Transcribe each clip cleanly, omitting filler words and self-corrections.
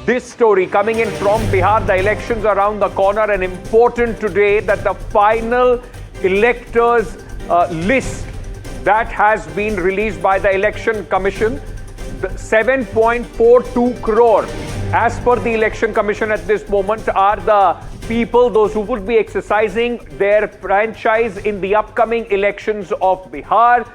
this story coming in from Bihar. The elections are around the corner, and important today that the final electors list that has been released by the Election Commission, 7.42 crore as per the Election Commission at this moment are the people, those who would be exercising their franchise in the upcoming elections of Bihar.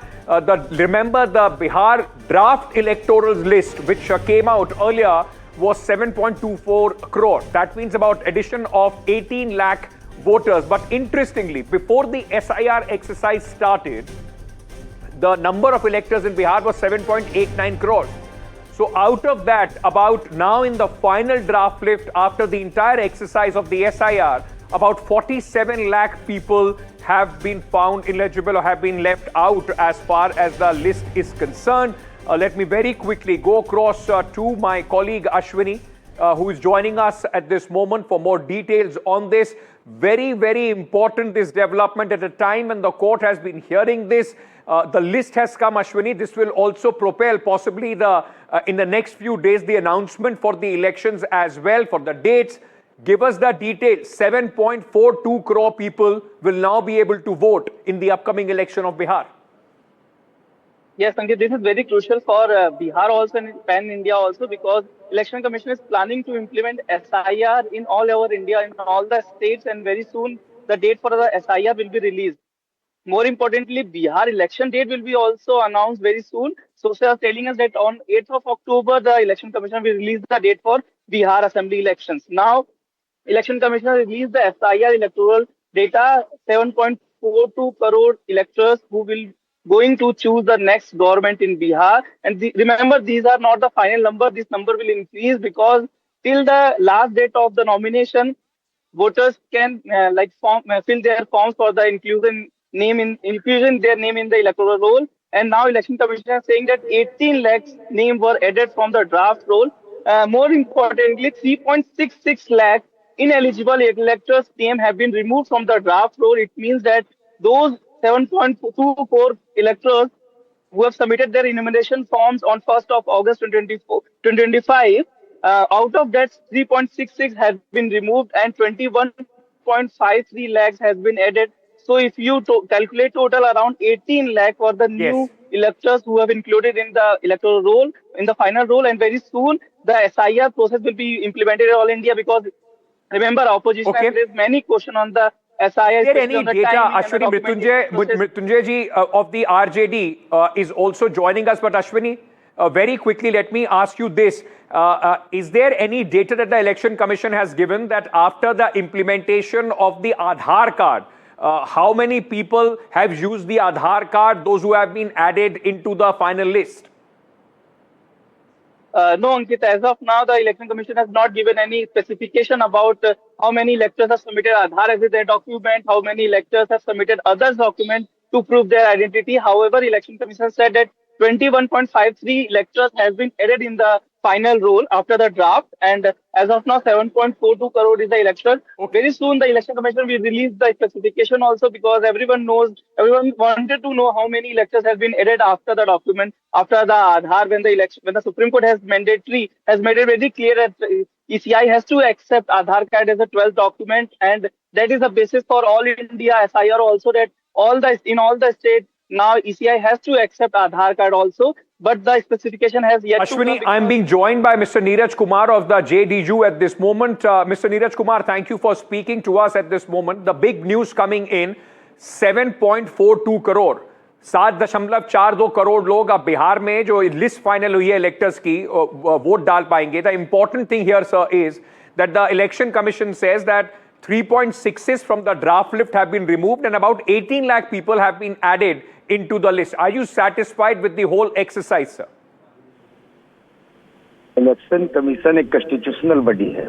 Remember, the Bihar draft electoral list, which came out earlier, was 7.24 crore. That means about addition of 18 lakh voters. But interestingly, before the SIR exercise started, the number of electors in Bihar was 7.89 crores. So out of that, about now in the final draft list after the entire exercise of the SIR, about 47 lakh people have been found illegible or have been left out as far as the list is concerned. Let me very quickly go across to my colleague Ashwini, who is joining us at this moment for more details on this. Very, very important, this development at a time when the court has been hearing this. The list has come, Ashwini. This will also propel possibly in the next few days the announcement for the elections as well, for the dates. Give us the details. 7.42 crore people will now be able to vote in the upcoming election of Bihar. Yes, Ankit, this is very crucial for Bihar also and Pan India also, because Election Commission is planning to implement SIR in all over India, in all the states, and very soon the date for the SIR will be released. More importantly, Bihar election date will be also announced very soon. So they are telling us that on 8th of October, the Election Commission will release the date for Bihar Assembly elections. Now, Election Commission released the SIR electoral data, 7.42 crore electors who will going to choose the next government in Bihar. And remember, these are not the final number. This number will increase because till the last date of the nomination, voters can fill their forms for the inclusion their name in the electoral roll. And now Election Commission is saying that 18 lakhs names were added from the draft roll. More importantly, 3.66 lakh ineligible electors' name have been removed from the draft roll. It means that those 7.24 electors who have submitted their enumeration forms on 1st of August 2025, out of that 3.66 has been removed and 21.53 lakhs has been added. So if you calculate total, around 18 lakh for the new electors who have included in the electoral roll, in the final roll, and very soon the SIR process will be implemented in all India, because remember, opposition has raised many questions on the SIR. Is there any data, Ashwini? Mrityunjay ji of the RJD is also joining us, but Ashwini, very quickly, let me ask you this. Is there any data that the Election Commission has given that after the implementation of the Aadhaar card, how many people have used the Aadhaar card, those who have been added into the final list? No, Ankit, as of now, the Election Commission has not given any specification about how many electors have submitted Aadhaar as their document, how many electors have submitted others documents to prove their identity. However, Election Commission said that 21.53 electors have been added in the final roll after the draft, and as of now 7.42 crore is the electors. Very soon the Election Commission will release the specification also, because everyone wanted to know how many electors have been added after the document, after the Aadhaar, when the Supreme Court has made it very clear that ECI has to accept Aadhaar card as a 12th document, and that is the basis for all India SIR also, that in all the states now ECI has to accept Aadhaar card also, but the specification has yet Ashwini, I'm being joined by Mr. Neeraj Kumar of the JDU at this moment. Mr. Neeraj Kumar, thank you for speaking to us at this moment. The big news coming in, 7.42 crore. 7.42 crore लोग अब बिहार में जो list final हुई है electors की vote डाल पाएंगे. The important thing here, sir, is that the Election Commission says that 3.66 from the draft list have been removed and about 18 lakh people have been added into the list. Are you satisfied with the whole exercise, sir? Election commission एक constitutional body है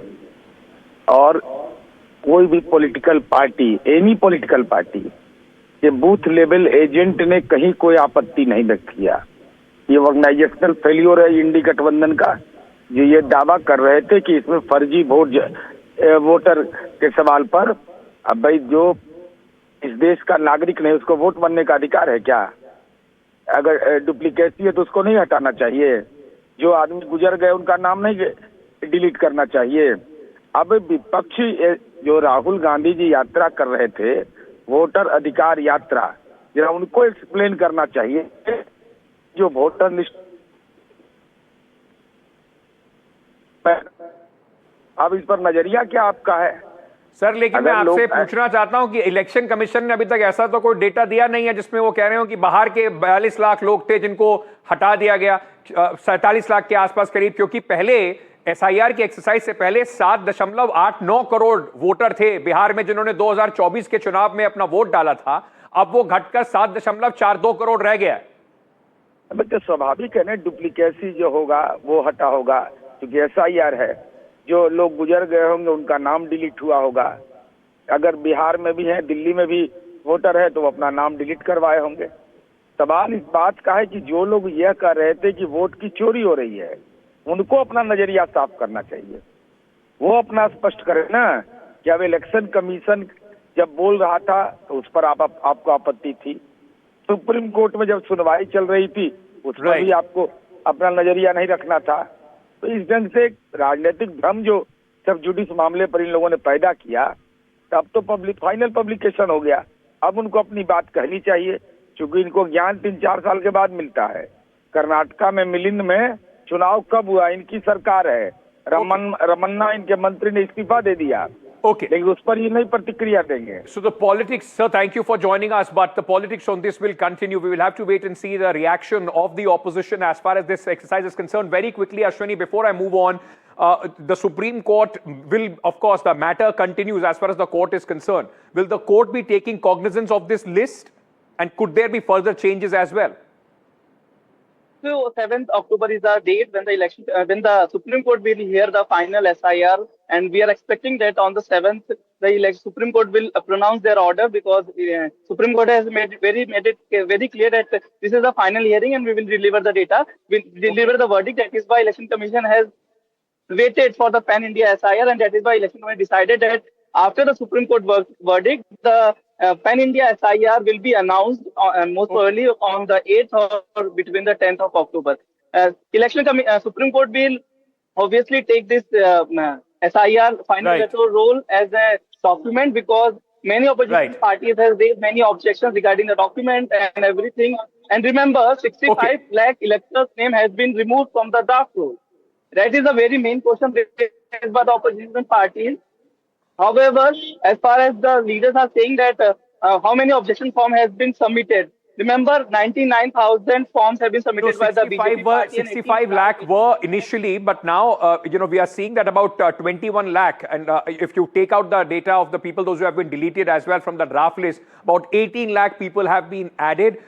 और कोई भी political party, any political party के booth level agent ने कहीं कोई आपत्ति नहीं व्यक्त किया. ये ऑर्गेनाइजेशनल फेल्योर है इंडी गठबंधन का, जो ये दावा कर रहे थे कि इसमें फर्जी वोटर के सवाल पर. अब भाई जो इस देश का नागरिक नहीं, उसको वोट बनने का अधिकार है क्या? अगर डुप्लीकेसी है तो उसको नहीं हटाना चाहिए. जो आदमी गुजर गए उनका नाम नहीं डिलीट करना चाहिए। अब विपक्षी जो राहुल गांधी जी यात्रा कर रहे थे, वोटर अधिकार यात्रा, जरा उनको एक्सप्लेन करना चाहिए जो वोटर लिस्ट। अब इस पर नजरिया क्या आपका है? सर, लेकिन मैं आपसे पूछना चाहता हूं कि इलेक्शन कमीशन ने अभी तक ऐसा तो कोई डेटा दिया नहीं है जिसमें वो कह रहे हो कि बाहर के 42 लाख लोग थे जिनको हटा दिया गया, 47 लाख के आसपास करीब, क्योंकि पहले एसआईआर की एक्सरसाइज से पहले 7.89 करोड़ वोटर थे बिहार में जिन्होंने 2024 के चुनाव में अपना वोट डाला था। अब वो घटकर 7.42 करोड़ रह गया है। तो स्वाभाविक है ना, डुप्लीकेसी जो होगा वो हटा होगा, क्योंकि एसआईआर है। जो लोग गुजर गए होंगे उनका नाम डिलीट हुआ होगा। अगर बिहार में भी है, दिल्ली में भी वोटर है, तो वो अपना नाम डिलीट करवाए होंगे। सवाल इस बात का है कि जो लोग यह कह रहे थे कि वोट की चोरी हो रही है, उनको अपना नजरिया साफ करना चाहिए। वो अपना स्पष्ट करे ना कि अब इलेक्शन कमीशन जब बोल रहा था तो उस पर आपको आपत्ति थी, सुप्रीम कोर्ट में जब सुनवाई चल रही थी उस पर भी आपको अपना नजरिया नहीं रखना था। तो इस ढंग से राजनीतिक भ्रम जो सब जुडिस मामले पर इन लोगों ने पैदा किया, तब तो फाइनल पब्लिकेशन हो गया। अब उनको अपनी बात कहनी चाहिए, क्योंकि इनको ज्ञान 3-4 साल के बाद मिलता है। कर्नाटका में मिलिंद में चुनाव कब हुआ? इनकी सरकार है, रमन्ना इनके मंत्री ने इस्तीफा दे दिया। Okay. लेकिन उस पर ये नहीं प्रतिक्रिया देंगे। So the politics, sir, thank you for joining us, but the politics on this will continue. We will have to wait and see the reaction of the opposition as far as this exercise is concerned. Very quickly, Ashwini, before I move on, the Supreme Court will, of course, the matter continues as far as the court is concerned. Will the court be taking cognizance of this list, and could there be further changes as well? So 7th October is the date when when the Supreme Court will hear the final SIR, and we are expecting that on the 7th, the Supreme Court will pronounce their order, because Supreme Court has made it very clear that this is the final hearing and we will deliver the data, we'll deliver the verdict. That is why Election Commission has waited for the Pan India SIR, and that is why Election Commission decided that after the Supreme Court verdict, the Pan India SIR will be announced most probably on the 8th or between the 10th of October. Supreme Court will obviously take this SIR final electoral roll as a document, because many opposition parties have raised many objections regarding the document and everything. And remember, 65 lakh electors' name has been removed from the draft roll. That is a very main question raised by the opposition parties. However, as far as the leaders are saying that how many objection form has been submitted, remember 99,000 forms have been submitted by the BJP party. 65 lakh were initially, but now we are seeing that about 21 lakh, and if you take out the data of the people, those who have been deleted as well from the draft list, about 18 lakh people have been added.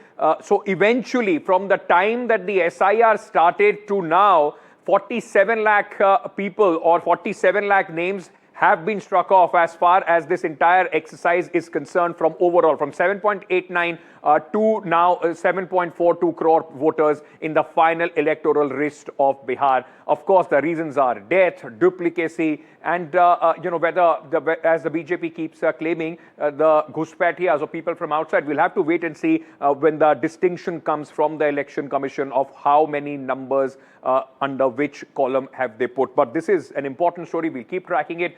So eventually, from the time that the SIR started to now, 47 lakh people or 47 lakh names have been struck off as far as this entire exercise is concerned, from overall, from 7.89 to now 7.42 crore voters in the final electoral list of Bihar. Of course, the reasons are death, duplicacy, and whether, as the BJP keeps claiming, the Ghuspatias or people from outside. We'll have to wait and see when the distinction comes from the Election Commission of how many numbers under which column have they put. But this is an important story. We'll keep tracking it.